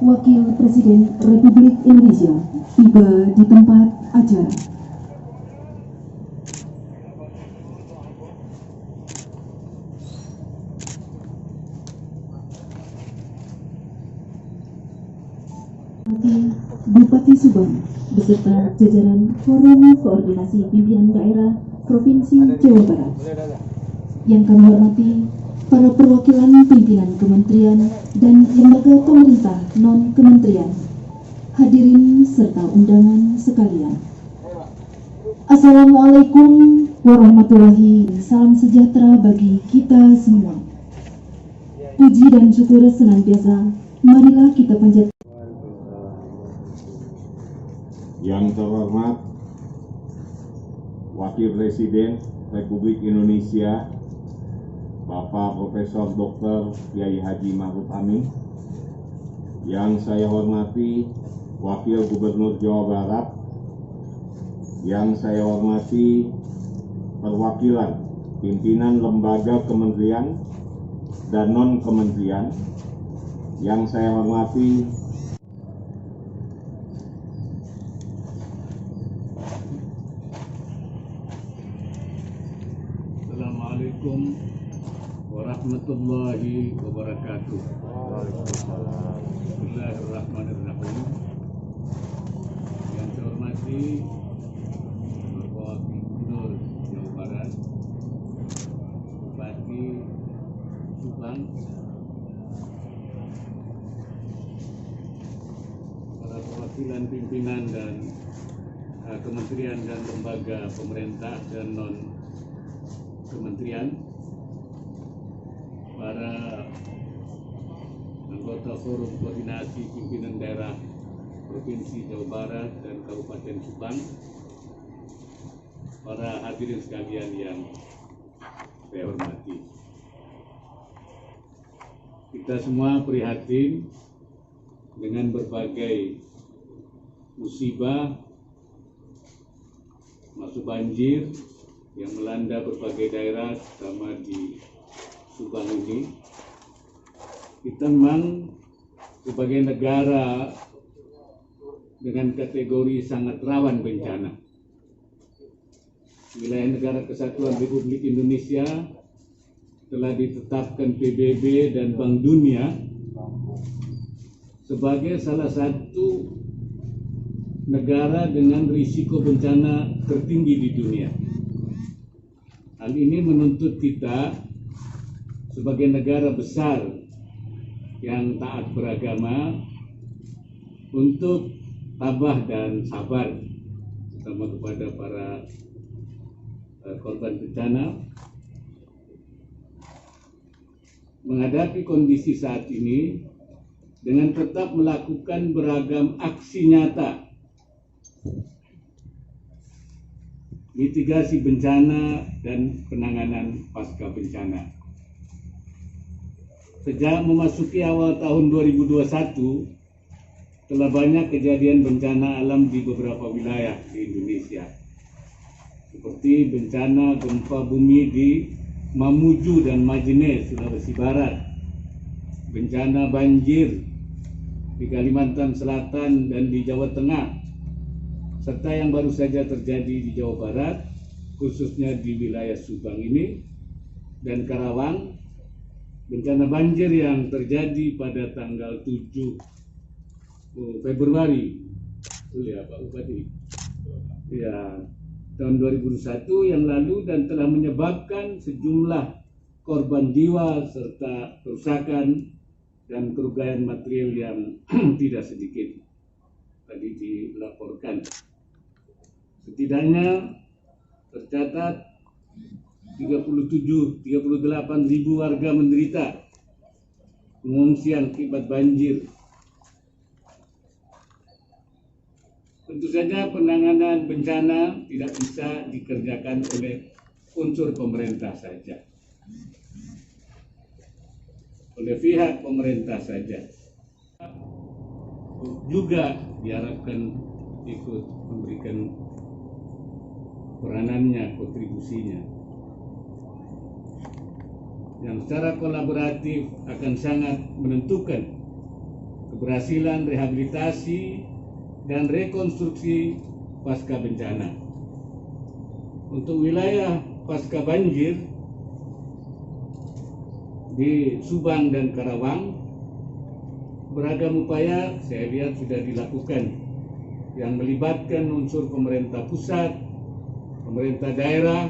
Wakil Presiden Republik Indonesia tiba di tempat acara. Bupati Subang beserta jajaran Forum Koordinasi Pimpinan Daerah Provinsi Jawa Barat. Yang kami hormati para perwakilan pimpinan kementerian dan lembaga pemerintah non-kementerian, hadirin serta undangan sekalian. Assalamualaikum warahmatullahi wabarakatuh. Salam sejahtera bagi kita semua. Puji dan syukur senantiasa marilah kita panjatkan. Yang terhormat Wakil Presiden Republik Indonesia Bapak Profesor Dr. Kiai Haji Ma'ruf Amin, yang saya hormati Wakil Gubernur Jawa Barat, yang saya hormati perwakilan pimpinan lembaga kementerian dan non-kementerian, yang saya hormati Assalamualaikum warahmatullahi wabarakatuh. Bismillahirrahmanirrahim. Yang saya hormati Bapak Gubernur Jawa Barat, Bupati Subang, para perwakilan pimpinan dan kementerian dan lembaga pemerintah dan non kementerian, para anggota Forum Koordinasi Pimpinan Daerah Provinsi Jawa Barat dan Kabupaten Subang, para hadirin sekalian yang saya hormati. Kita semua prihatin dengan berbagai musibah, masuk banjir yang melanda berbagai daerah, terutama di Subang ini. Kita memang sebagai negara dengan kategori sangat rawan bencana. Wilayah Negara Kesatuan Republik Indonesia telah ditetapkan PBB dan Bank Dunia sebagai salah satu negara dengan risiko bencana tertinggi di dunia. Hal ini menuntut kita sebagai negara besar yang taat beragama untuk tabah dan sabar, terutama kepada para korban bencana, menghadapi kondisi saat ini dengan tetap melakukan beragam aksi nyata mitigasi bencana dan penanganan pasca bencana. Sejak memasuki awal tahun 2021, telah banyak kejadian bencana alam di beberapa wilayah di Indonesia, seperti bencana gempa bumi di Mamuju dan Majene, Sulawesi Barat, bencana banjir di Kalimantan Selatan dan di Jawa Tengah, serta yang baru saja terjadi di Jawa Barat, khususnya di wilayah Subang ini dan Karawang, bencana banjir yang terjadi pada tanggal 7 Februari, ya Pak Bupati, ya tahun 2021 yang lalu, dan telah menyebabkan sejumlah korban jiwa serta kerusakan dan kerugian material yang tidak sedikit tadi dilaporkan. Setidaknya tercatat 38.000 warga menderita pengungsian akibat banjir. Tentu saja penanganan bencana tidak bisa dikerjakan oleh unsur pemerintah saja, oleh pihak pemerintah saja. Juga diharapkan ikut memberikan peranannya, kontribusinya, yang secara kolaboratif akan sangat menentukan keberhasilan rehabilitasi dan rekonstruksi pasca bencana. Untuk wilayah pasca banjir di Subang dan Karawang, beragam upaya saya lihat sudah dilakukan yang melibatkan unsur pemerintah pusat, pemerintah daerah,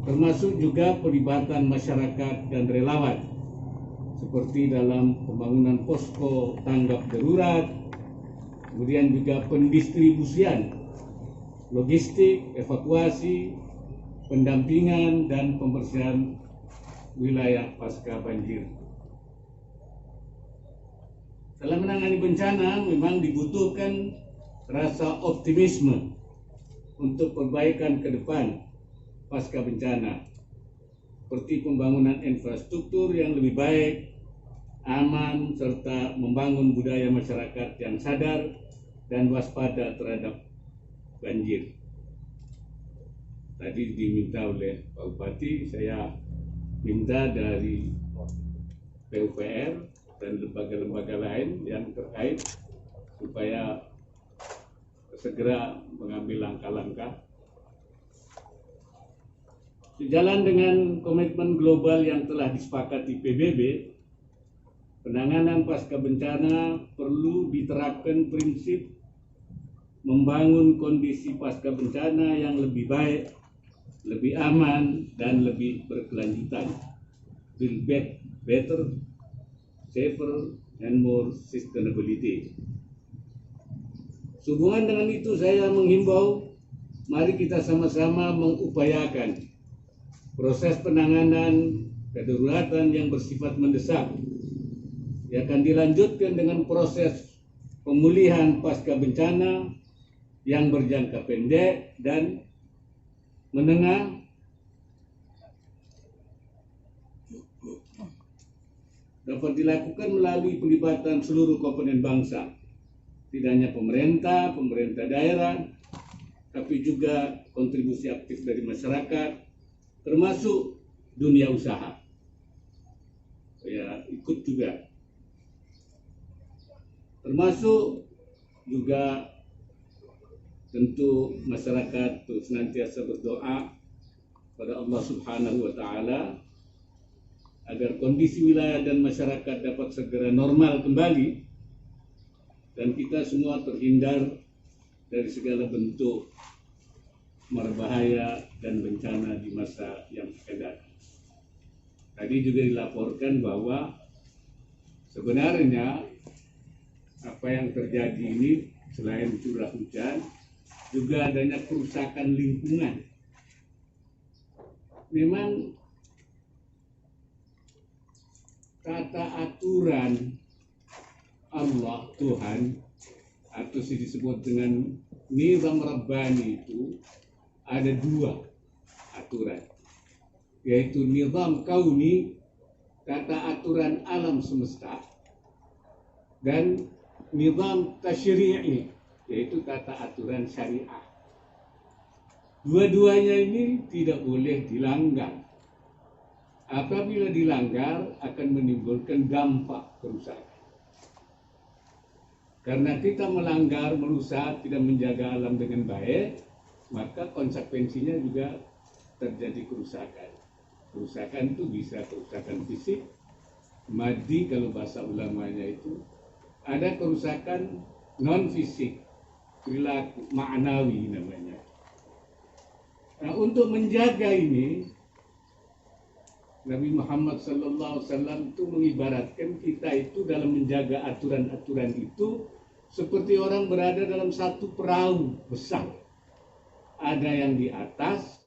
termasuk juga pelibatan masyarakat dan relawan, seperti dalam pembangunan posko tanggap darurat, kemudian juga pendistribusian, logistik, evakuasi, pendampingan, dan pembersihan wilayah pasca banjir. Dalam menangani bencana memang dibutuhkan rasa optimisme untuk perbaikan ke depan pasca bencana, seperti pembangunan infrastruktur yang lebih baik, aman, serta membangun budaya masyarakat yang sadar dan waspada terhadap banjir. Tadi diminta oleh Pak Bupati, saya minta dari PUPR dan lembaga-lembaga lain yang terkait supaya segera mengambil langkah-langkah sejalan dengan komitmen global yang telah disepakati PBB. Penanganan pasca bencana perlu diterapkan prinsip membangun kondisi pasca bencana yang lebih baik, lebih aman, dan lebih berkelanjutan. Build back better, safer, and more sustainability. Sehubungan dengan itu saya menghimbau, mari kita sama-sama mengupayakan proses penanganan kedaruratan yang bersifat mendesak yang akan dilanjutkan dengan proses pemulihan pasca bencana yang berjangka pendek dan menengah dapat dilakukan melalui pelibatan seluruh komponen bangsa, tidak hanya pemerintah daerah, tapi juga kontribusi aktif dari masyarakat, termasuk dunia usaha. Saya ikut juga, termasuk juga tentu masyarakat untuk senantiasa berdoa pada Allah Subhanahu wa Ta'ala agar kondisi wilayah dan masyarakat dapat segera normal kembali dan kita semua terhindar dari segala bentuk berbahaya dan bencana di masa yang akan datang. Tadi juga dilaporkan bahwa sebenarnya apa yang terjadi ini selain curah hujan juga adanya kerusakan lingkungan. Memang tata aturan Allah Tuhan atau disebut dengan nizam rabbani itu ada dua aturan, yaitu nizam kauni, tata aturan alam semesta, dan nizam tasyri'i, yaitu tata aturan syariah. Dua-duanya ini tidak boleh dilanggar. Apabila dilanggar akan menimbulkan dampak kerusakan. Karena kita melanggar, merusak, tidak menjaga alam dengan baik, maka konsekuensinya juga terjadi kerusakan. Kerusakan itu bisa kerusakan fisik, maddi kalau bahasa ulamanya itu, ada kerusakan non fisik, perilaku ma'nawi namanya. Nah, untuk menjaga ini, Nabi Muhammad SAW itu mengibaratkan kita itu dalam menjaga aturan-aturan itu seperti orang berada dalam satu perahu besar. Ada yang di atas,